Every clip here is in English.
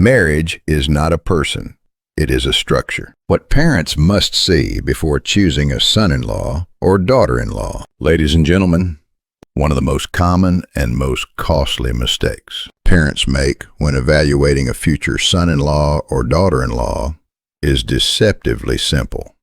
Marriage is not a person. It is a structure. What parents must see before choosing a son-in-law or daughter-in-law. Ladies and gentlemen, one of the most common and most costly mistakes parents make when evaluating a future son-in-law or daughter-in-law is deceptively simple.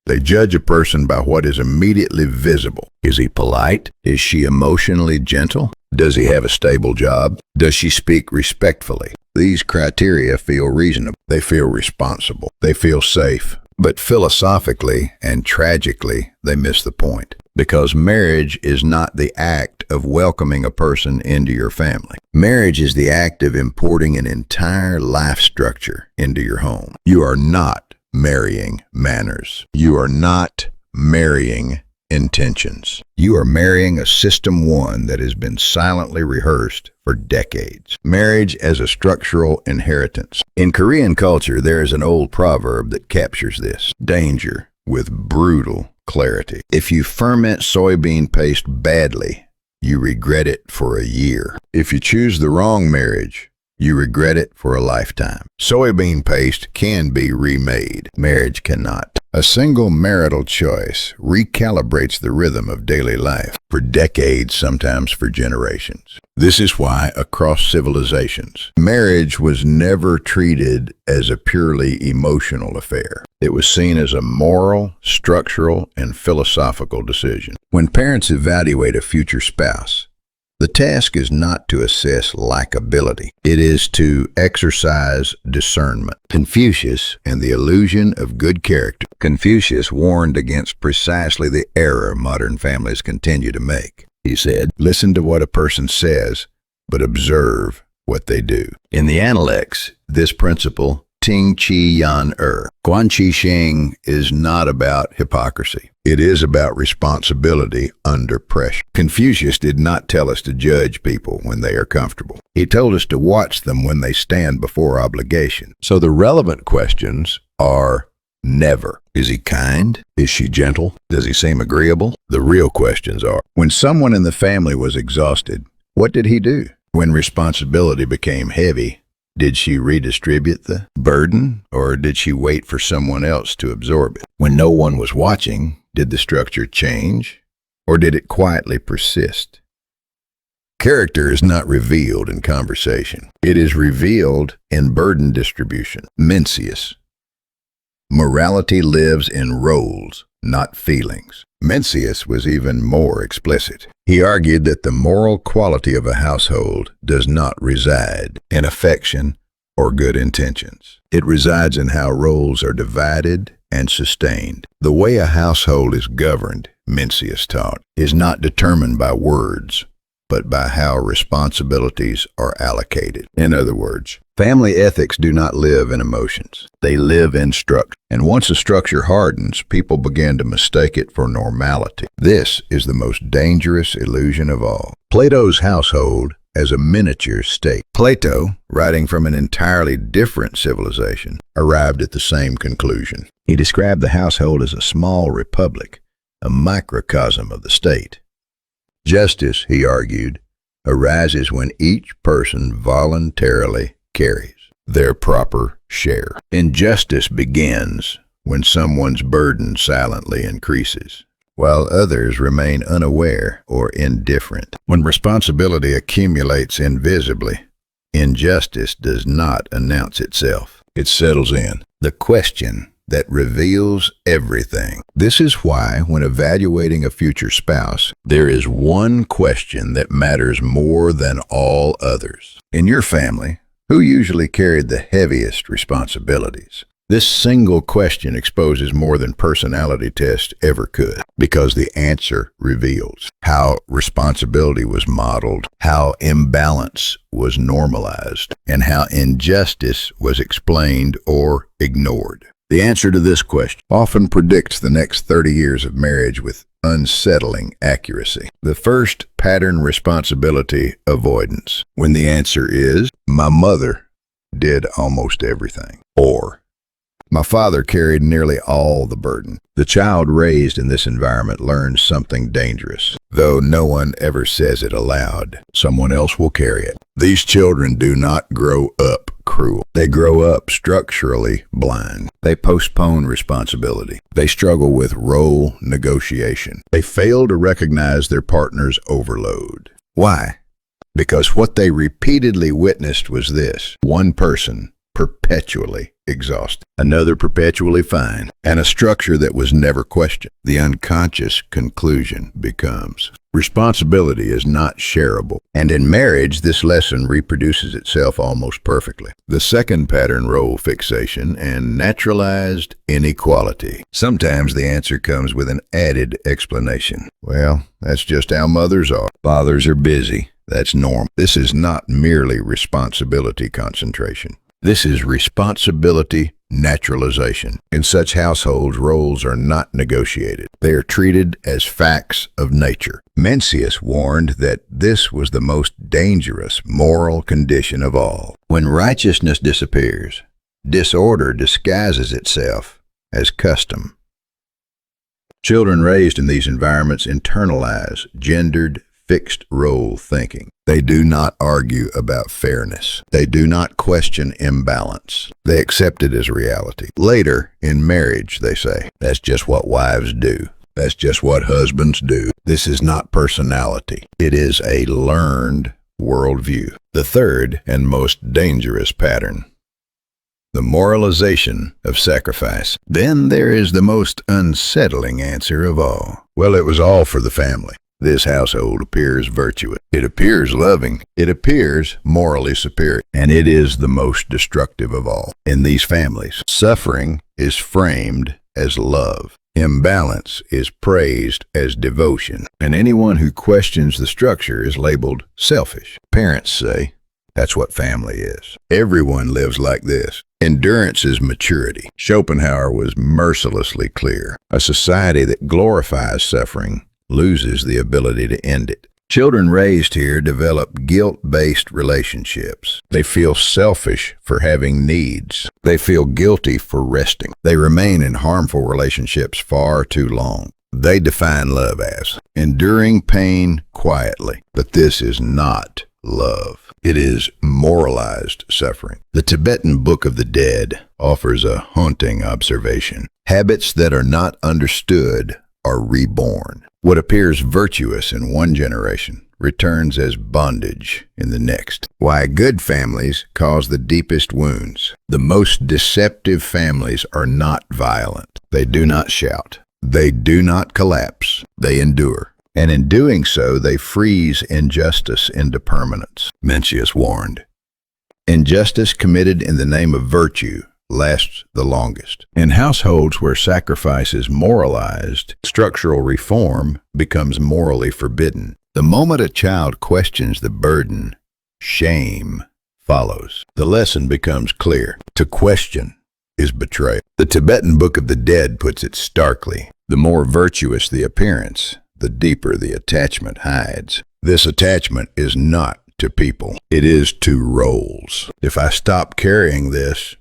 They judge a person by what is immediately visible. Is he polite? Is she emotionally gentle? Does he have a stable job? Does she speak respectfully? These criteria feel reasonable. They feel responsible. They feel safe. But philosophically and tragically, they miss the point. Because marriage is not the act of welcoming a person into your family. Marriage is the act of importing an entire life structure into your home. You are not marrying manners. You are not marrying intentions. You are marrying a system one that has been silently rehearsed for decades. Marriage as a structural inheritance. In Korean culture, there is an old proverb that captures this danger with brutal clarity. If you ferment soybean paste badly, you regret it for a year. If you choose the wrong marriage, you regret it for a lifetime. Soybean paste can be remade. Marriage cannot. A single marital choice recalibrates the rhythm of daily life for decades, sometimes for generations. This is why, across civilizations, marriage was never treated as a purely emotional affair. It was seen as a moral, structural, and philosophical decision. When parents evaluate a future spouse, the task is not to assess likability. It is to exercise discernment. Confucius and the illusion of good character. Confucius warned against precisely the error modern families continue to make. He said, listen to what a person says, but observe what they do. In the Analects, this principle, Ting Qi Yan Guan Qi Sheng, is not about hypocrisy. It is about responsibility under pressure. Confucius did not tell us to judge people when they are comfortable. He told us to watch them when they stand before obligation. So the relevant questions are never. Is he kind? Is she gentle? Does he seem agreeable? The real questions are, when someone in the family was exhausted, what did he do? When responsibility became heavy, did she redistribute the burden, or did she wait for someone else to absorb it? When no one was watching, did the structure change, or did it quietly persist? Character is not revealed in conversation. It is revealed in burden distribution. Mencius. Morality lives in roles, not feelings. Mencius was even more explicit. He argued that the moral quality of a household does not reside in affection or good intentions. It resides in how roles are divided and sustained. The way a household is governed, Mencius taught, is not determined by words, but by how responsibilities are allocated. In other words, family ethics do not live in emotions. They live in structure. And once a structure hardens, people begin to mistake it for normality. This is the most dangerous illusion of all. Plato's household as a miniature state. Plato, writing from an entirely different civilization, arrived at the same conclusion. He described the household as a small republic, a microcosm of the state. Justice, he argued, arises when each person voluntarily carries their proper share. Injustice begins when someone's burden silently increases, while others remain unaware or indifferent. When responsibility accumulates invisibly, injustice does not announce itself. It settles in. The question that reveals everything. This is why, when evaluating a future spouse, there is one question that matters more than all others. In your family, who usually carried the heaviest responsibilities? This single question exposes more than personality tests ever could, because the answer reveals how responsibility was modeled, how imbalance was normalized, and how injustice was explained or ignored. The answer to this question often predicts the next 30 years of marriage with unsettling accuracy. The first, pattern responsibility avoidance. When the answer is, my mother did almost everything, or my father carried nearly all the burden. The child raised in this environment learns something dangerous. Though no one ever says it aloud, someone else will carry it. These children do not grow up cruel. They grow up structurally blind. They postpone responsibility. They struggle with role negotiation. They fail to recognize their partner's overload. Why? Because what they repeatedly witnessed was this: one person perpetually exhausted, another perpetually fine, and a structure that was never questioned. The unconscious conclusion becomes, responsibility is not shareable. And in marriage, this lesson reproduces itself almost perfectly. The second pattern, role fixation and naturalized inequality. Sometimes the answer comes with an added explanation. Well, that's just how mothers are. Fathers are busy. That's normal. This is not merely responsibility concentration. This is responsibility naturalization. In such households, roles are not negotiated. They are treated as facts of nature. Mencius warned that this was the most dangerous moral condition of all. When righteousness disappears, disorder disguises itself as custom. Children raised in these environments internalize gendered, fixed role thinking. They do not argue about fairness. They do not question imbalance. They accept it as reality. Later, in marriage, they say, that's just what wives do. That's just what husbands do. This is not personality. It is a learned worldview. The third and most dangerous pattern, the moralization of sacrifice. Then there is the most unsettling answer of all. Well, it was all for the family. This household appears virtuous. It appears loving. It appears morally superior. And it is the most destructive of all. In these families, suffering is framed as love. Imbalance is praised as devotion. And anyone who questions the structure is labeled selfish. Parents say, that's what family is. Everyone lives like this. Endurance is maturity. Schopenhauer was mercilessly clear. A society that glorifies suffering loses the ability to end it. Children raised here develop guilt-based relationships. They feel selfish for having needs. They feel guilty for resting. They remain in harmful relationships far too long. They define love as enduring pain quietly. But this is not love. It is moralized suffering. The Tibetan Book of the Dead offers a haunting observation. Habits that are not understood are reborn. What appears virtuous in one generation returns as bondage in the next. Why good families cause the deepest wounds. The most deceptive families are not violent. They do not shout. They do not collapse. They endure. And in doing so, they freeze injustice into permanence. Mencius warned, injustice committed in the name of virtue lasts the longest. In households where sacrifice is moralized, structural reform becomes morally forbidden. The moment a child questions the burden, shame follows. The lesson becomes clear. To question is betrayal. The Tibetan Book of the Dead puts it starkly. The more virtuous the appearance, the deeper the attachment hides. This attachment is not to people. It is to roles. If I stop carrying this,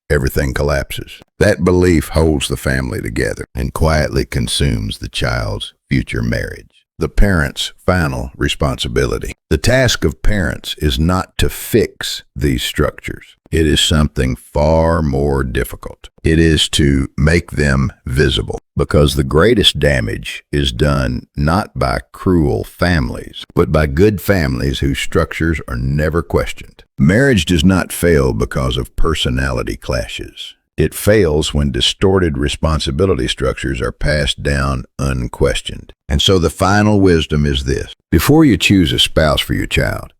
everything collapses. That belief holds the family together and quietly consumes the child's future marriage. The parent's final responsibility. The task of parents is not to fix these structures. It is something far more difficult. It is to make them visible, because the greatest damage is done not by cruel families, but by good families whose structures are never questioned. Marriage does not fail because of personality clashes. It fails when distorted responsibility structures are passed down unquestioned. And so the final wisdom is this: before you choose a spouse for your child,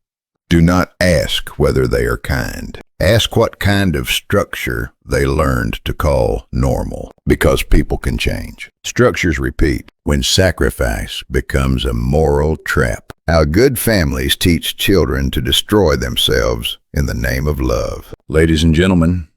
do not ask whether they are kind. Ask what kind of structure they learned to call normal, because people can change. Structures repeat when sacrifice becomes a moral trap. How good families teach children to destroy themselves in the name of love. Ladies and gentlemen,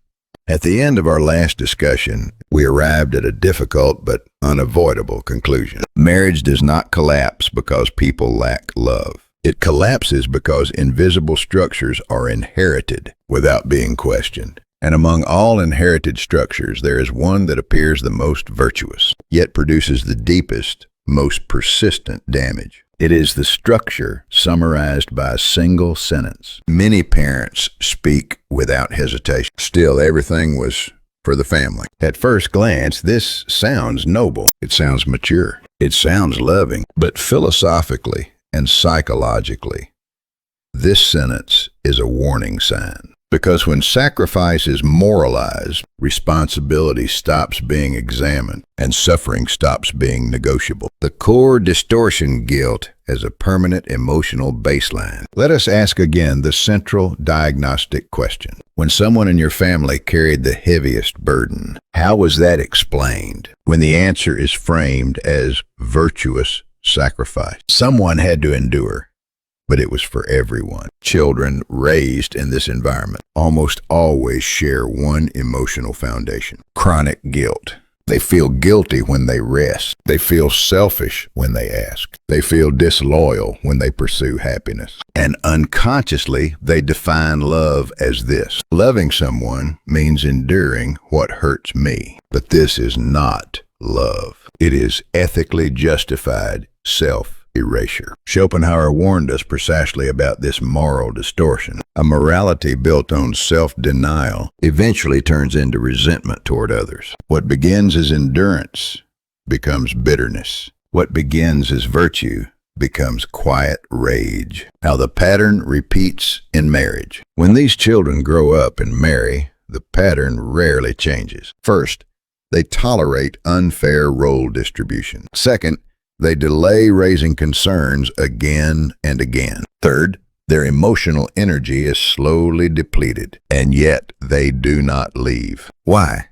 at the end of our last discussion, we arrived at a difficult but unavoidable conclusion. Marriage does not collapse because people lack love. It collapses because invisible structures are inherited without being questioned. And among all inherited structures, there is one that appears the most virtuous, yet produces the deepest, most persistent damage. It is the structure summarized by a single sentence. Many parents speak without hesitation. Still, everything was for the family. At first glance, this sounds noble. It sounds mature. It sounds loving. But philosophically and psychologically, this sentence is a warning sign. Because when sacrifice is moralized, responsibility stops being examined and suffering stops being negotiable. The core distortion guilt as a permanent emotional baseline. Let us ask again the central diagnostic question. When someone in your family carried the heaviest burden, how was that explained? When the answer is framed as virtuous sacrifice. Someone had to endure, but it was for everyone. Children raised in this environment almost always share one emotional foundation: chronic guilt. They feel guilty when they rest. They feel selfish when they ask. They feel disloyal when they pursue happiness. And unconsciously, they define love as this: loving someone means enduring what hurts me. But this is not love. It is ethically justified self-erasure. Schopenhauer warned us precisely about this moral distortion. A morality built on self-denial eventually turns into resentment toward others. What begins as endurance becomes bitterness. What begins as virtue becomes quiet rage. Now the pattern repeats in marriage. When these children grow up and marry, the pattern rarely changes. First, they tolerate unfair role distribution. Second, they delay raising concerns again and again. Third, their emotional energy is slowly depleted, and yet they do not leave. Why?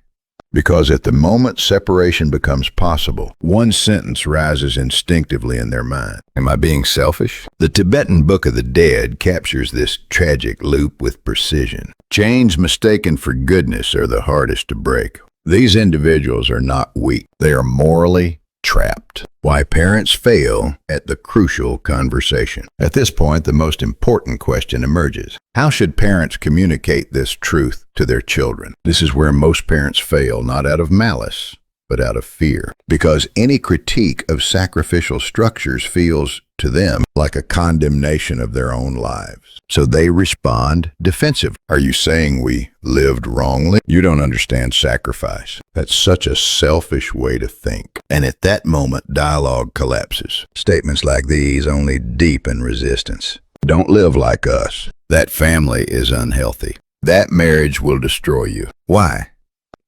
Because at the moment separation becomes possible, one sentence rises instinctively in their mind: am I being selfish? The Tibetan Book of the Dead captures this tragic loop with precision. Chains mistaken for goodness are the hardest to break. These individuals are not weak. They are morally trapped. Why parents fail at the crucial conversation. At this point, the most important question emerges. How should parents communicate this truth to their children? This is where most parents fail, not out of malice, but out of fear. Because any critique of sacrificial structures feels to them like a condemnation of their own lives. So they respond defensively. Are you saying we lived wrongly? You don't understand sacrifice. That's such a selfish way to think. And at that moment, dialogue collapses. Statements like these only deepen resistance. Don't live like us. That family is unhealthy. That marriage will destroy you. Why?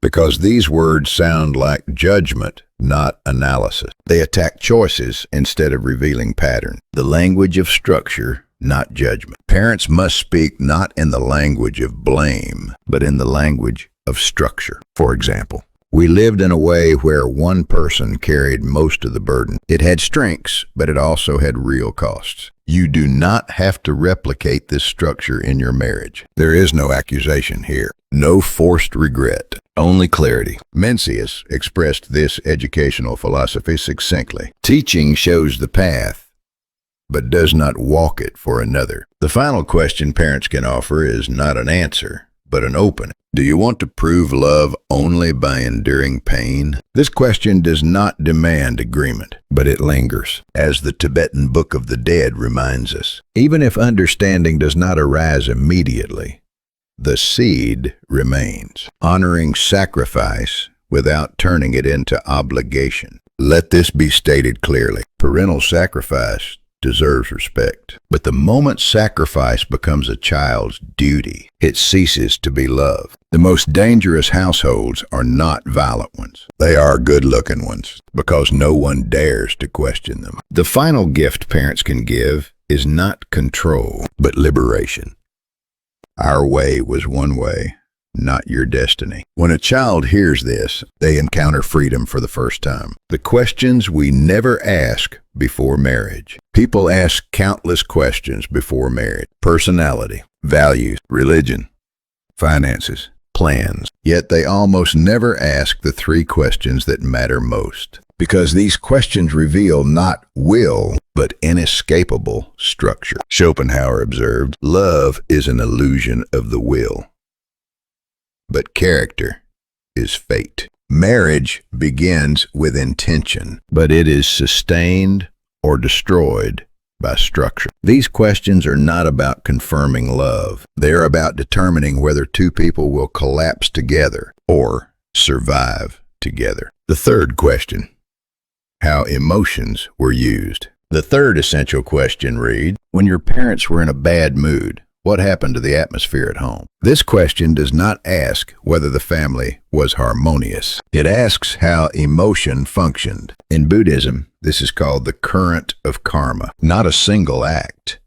Because these words sound like judgment, not analysis. They attack choices instead of revealing pattern. The language of structure, not judgment. Parents must speak not in the language of blame, but in the language of structure. For example, we lived in a way where one person carried most of the burden. It had strengths, but it also had real costs. You do not have to replicate this structure in your marriage. There is no accusation here, no forced regret, only clarity. Mencius expressed this educational philosophy succinctly. Teaching shows the path, but does not walk it for another. The final question parents can offer is not an answer, but an opening. Do you want to prove love only by enduring pain? This question does not demand agreement, but it lingers. As the Tibetan Book of the Dead reminds us, even if understanding does not arise immediately, the seed remains, honoring sacrifice without turning it into obligation. Let this be stated clearly. Parental sacrifice deserves respect. But the moment sacrifice becomes a child's duty, it ceases to be love. The most dangerous households are not violent ones. They are good-looking ones, because no one dares to question them. The final gift parents can give is not control, but liberation. Our way was one way, not your destiny. When a child hears this, they encounter freedom for the first time. The questions we never ask before marriage. People ask countless questions before marriage. Personality, values, religion, finances, plans. Yet they almost never ask the three questions that matter most. Because these questions reveal not will, but inescapable structure. Schopenhauer observed, love is an illusion of the will, but character is fate. Marriage begins with intention, but it is sustained or destroyed by structure. These questions are not about confirming love. They are about determining whether two people will collapse together or survive together. The third question: how emotions were used. The third essential question reads, when your parents were in a bad mood, what happened to the atmosphere at home? This question does not ask whether the family was harmonious. It asks how emotion functioned. In Buddhism, this is called the current of karma. Not a single act,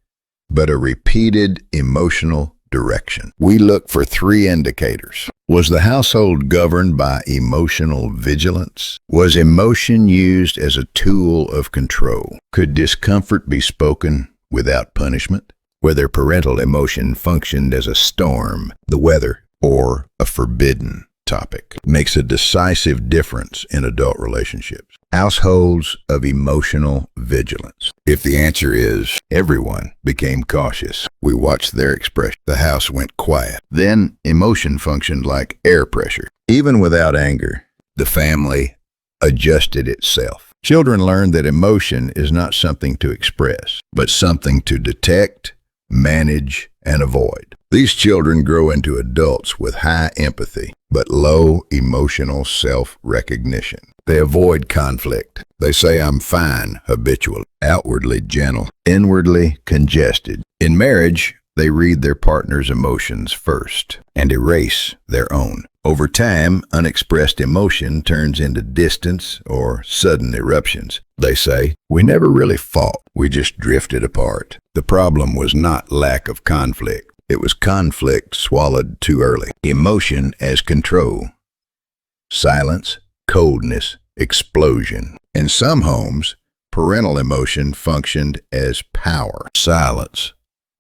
but a repeated emotional direction. We look for three indicators. Was the household governed by emotional vigilance? Was emotion used as a tool of control? Could discomfort be spoken without punishment? Whether parental emotion functioned as a storm, the weather, or a forbidden topic makes a decisive difference in adult relationships. Households of emotional vigilance. If the answer is everyone became cautious, we watched their expression. The house went quiet. Then emotion functioned like air pressure. Even without anger, the family adjusted itself. Children learn that emotion is not something to express, but something to detect, manage, and avoid. These children grow into adults with high empathy, but low emotional self-recognition. They avoid conflict. They say, "I'm fine," habitually, outwardly gentle, inwardly congested. In marriage, they read their partner's emotions first and erase their own. Over time, unexpressed emotion turns into distance or sudden eruptions. They say, "We never really fought. We just drifted apart." The problem was not lack of conflict. It was conflict swallowed too early. Emotion as control. Silence, coldness, explosion. In some homes, parental emotion functioned as power. Silence,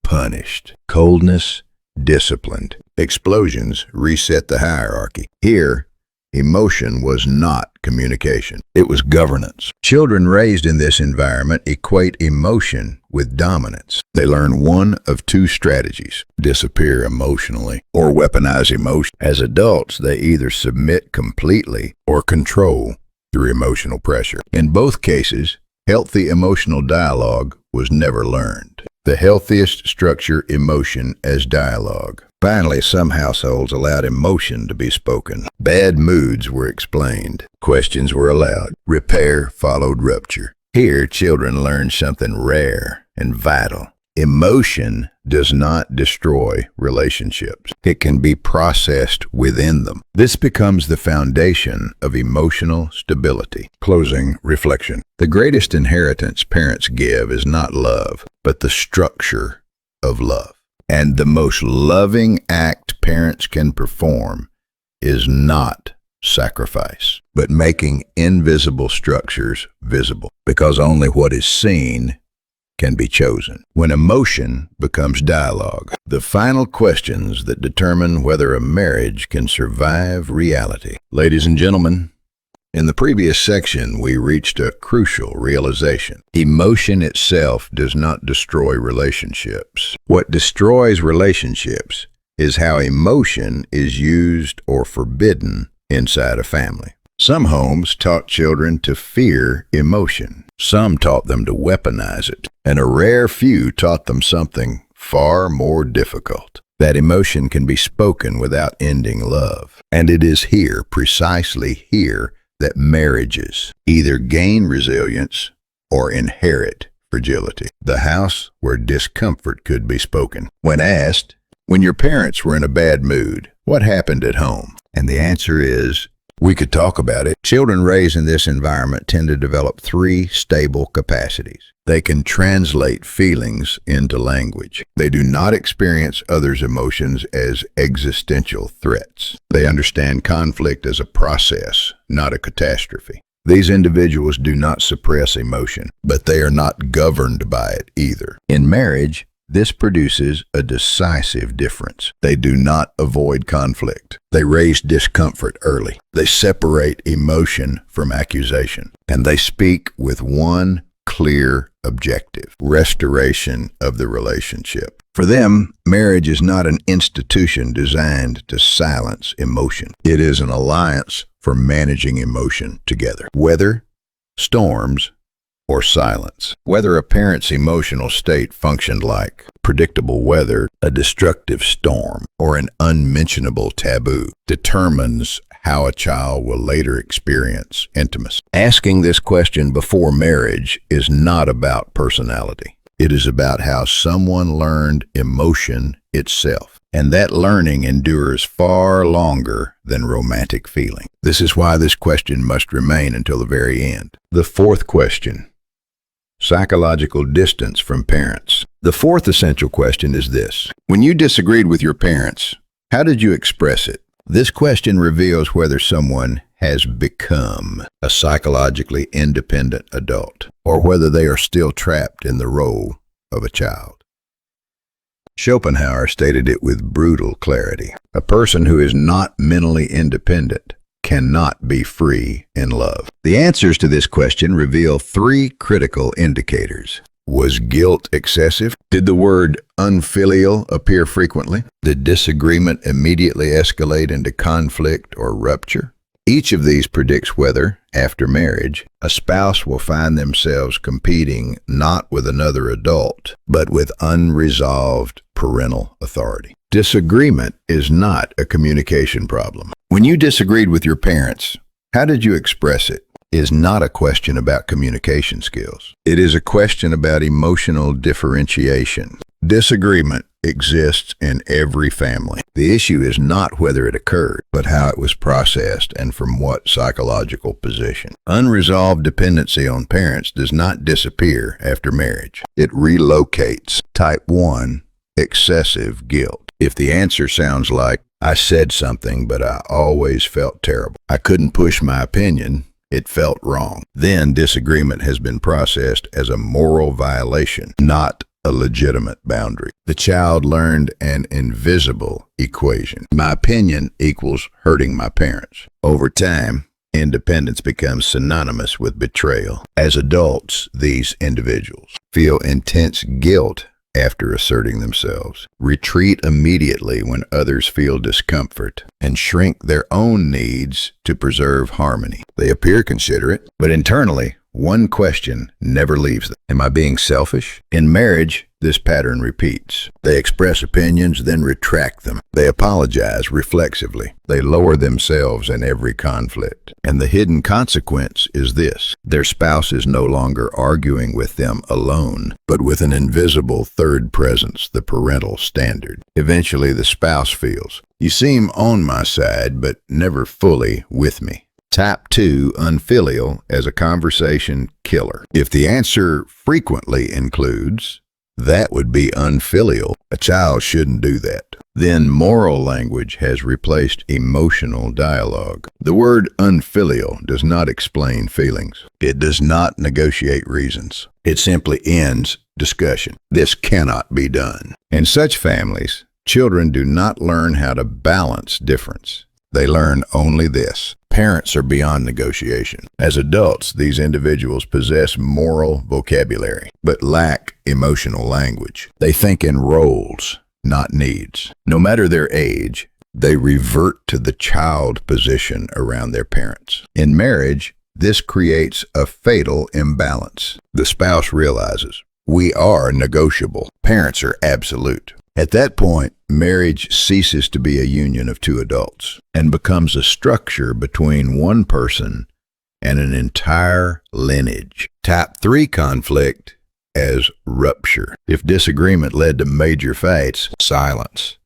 punished. Coldness, disciplined. Explosions reset the hierarchy. Here, emotion was not communication. It was governance. Children raised in this environment equate emotion with dominance. They learn one of two strategies: disappear emotionally or weaponize emotion. As adults, they either submit completely or control through emotional pressure. In both cases, healthy emotional dialogue was never learned. The healthiest structure emotion as dialogue. Finally, some households allowed emotion to be spoken. Bad moods were explained. Questions were allowed. Repair followed rupture. Here, children learned something rare and vital. Emotion does not destroy relationships. It can be processed within them. This becomes the foundation of emotional stability. Closing reflection. The greatest inheritance parents give is not love, but the structure of love. And the most loving act parents can perform is not sacrifice, but making invisible structures visible, because only what is seen can be chosen. When emotion becomes dialogue, the final questions that determine whether a marriage can survive reality. Ladies and gentlemen, in the previous section, we reached a crucial realization. Emotion itself does not destroy relationships. What destroys relationships is how emotion is used or forbidden inside a family. Some homes taught children to fear emotion. Some taught them to weaponize it. And a rare few taught them something far more difficult: that emotion can be spoken without ending love. And it is here, precisely here, that marriages either gain resilience or inherit fragility. The house where discomfort could be spoken. When asked, when your parents were in a bad mood, what happened at home? And the answer is, we could talk about it. Children raised in this environment tend to develop three stable capacities. They can translate feelings into language. They do not experience others' emotions as existential threats. They understand conflict as a process, not a catastrophe. These individuals do not suppress emotion, but they are not governed by it either. In marriage, this produces a decisive difference. They do not avoid conflict. They raise discomfort early. They separate emotion from accusation. And they speak with one clear objective: restoration of the relationship. For them, marriage is not an institution designed to silence emotion. It is an alliance for managing emotion together. Weather, storms, or silence. Whether a parent's emotional state functioned like predictable weather, a destructive storm, or an unmentionable taboo determines how a child will later experience intimacy. Asking this question before marriage is not about personality. It is about how someone learned emotion itself. And that learning endures far longer than romantic feeling. This is why this question must remain until the very end. The fourth question: psychological distance from parents. The fourth essential question is this: when you disagreed with your parents, how did you express it? This question reveals whether someone has become a psychologically independent adult, or whether they are still trapped in the role of a child. Schopenhauer stated it with brutal clarity: a person who is not mentally independent cannot be free in love. The answers to this question reveal three critical indicators. Was guilt excessive? Did the word unfilial appear frequently? Did disagreement immediately escalate into conflict or rupture? Each of these predicts whether, after marriage, a spouse will find themselves competing not with another adult, but with unresolved parental authority. Disagreement is not a communication problem. When you disagreed with your parents, how did you express it? Is not a question about communication skills. It is a question about emotional differentiation. Disagreement exists in every family. The issue is not whether it occurred, but how it was processed and from what psychological position. Unresolved dependency on parents does not disappear after marriage. It relocates. Type 1, excessive guilt. If the answer sounds like, I said something, but I always felt terrible. I couldn't push my opinion. It felt wrong. Then disagreement has been processed as a moral violation, not a legitimate boundary. The child learned an invisible equation. My opinion equals hurting my parents. Over time, independence becomes synonymous with betrayal. As adults, these individuals feel intense guilt after asserting themselves, retreat immediately when others feel discomfort, and shrink their own needs to preserve harmony. They appear considerate, but internally, one question never leaves them. Am I being selfish? In marriage, this pattern repeats. They express opinions, then retract them. They apologize reflexively. They lower themselves in every conflict. And the hidden consequence is this: their spouse is no longer arguing with them alone, but with an invisible third presence, the parental standard. Eventually, the spouse feels, you seem on my side, but never fully with me. Type 2, unfilial, as a conversation killer. If the answer frequently includes, that would be unfilial. A child shouldn't do that. Then moral language has replaced emotional dialogue. The word unfilial does not explain feelings. It does not negotiate reasons. It simply ends discussion. This cannot be done. In such families, children do not learn how to balance difference. They learn only this: parents are beyond negotiation. As adults, these individuals possess moral vocabulary, but lack emotional language. They think in roles, not needs. No matter their age, they revert to the child position around their parents. In marriage, this creates a fatal imbalance. The spouse realizes, we are negotiable. Parents are absolute. At that point, marriage ceases to be a union of two adults and becomes a structure between one person and an entire lineage. Type 3 conflict as rupture. If disagreement led to major fights, silence,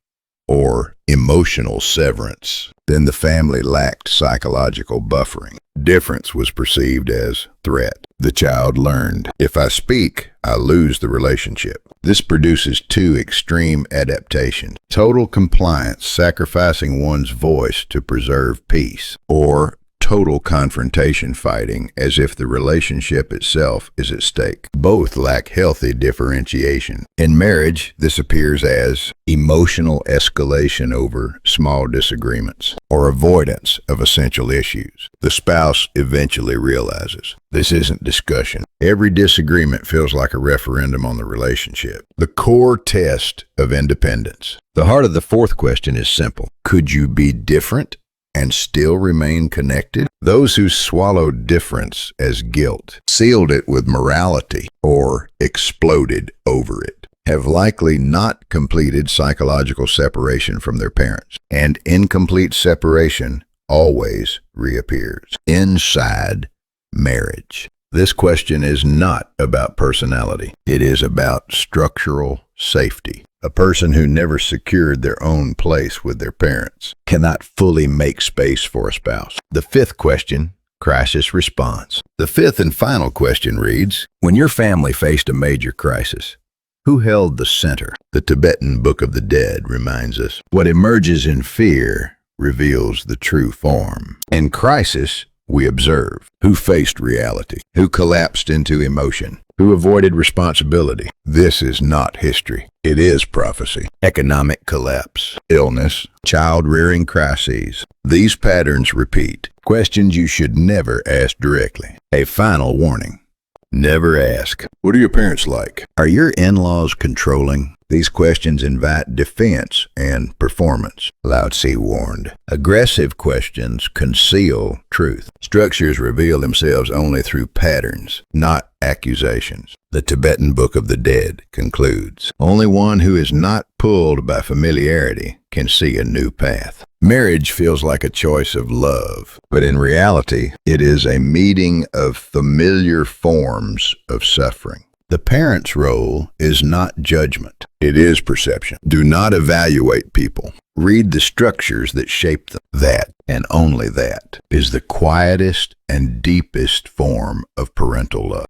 or emotional severance, then the family lacked psychological buffering. Difference was perceived as threat. The child learned, if I speak, I lose the relationship. This produces two extreme adaptations: total compliance, sacrificing one's voice to preserve peace, or total confrontation fighting, as if the relationship itself is at stake. Both lack healthy differentiation. In marriage, this appears as emotional escalation over small disagreements, or avoidance of essential issues. The spouse eventually realizes, this isn't discussion. Every disagreement feels like a referendum on the relationship. The core test of independence. The heart of the fourth question is simple. Could you be different and still remain connected? Those who swallowed difference as guilt, sealed it with morality, or exploded over it, have likely not completed psychological separation from their parents. And incomplete separation always reappears inside marriage. This question is not about personality. It is about structural safety. A person who never secured their own place with their parents cannot fully make space for a spouse. The fifth question, crisis response. The fifth and final question reads, when your family faced a major crisis, who held the center? The Tibetan Book of the Dead reminds us, what emerges in fear reveals the true form. In crisis, we observe who faced reality, who collapsed into emotion, who avoided responsibility. This is not history. It is prophecy. Economic collapse, illness, child-rearing crises. These patterns repeat. Questions you should never ask directly. A final warning. Never ask, what are your parents like? Are your in-laws controlling? These questions invite defense and performance. Lao Tzu warned. Aggressive questions conceal truth. Structures reveal themselves only through patterns, not accusations. The Tibetan Book of the Dead concludes, only one who is not pulled by familiarity can see a new path. Marriage feels like a choice of love, but in reality, it is a meeting of familiar forms of suffering. The parent's role is not judgment. It is perception. Do not evaluate people. Read the structures that shape them. That, and only that, is the quietest and deepest form of parental love.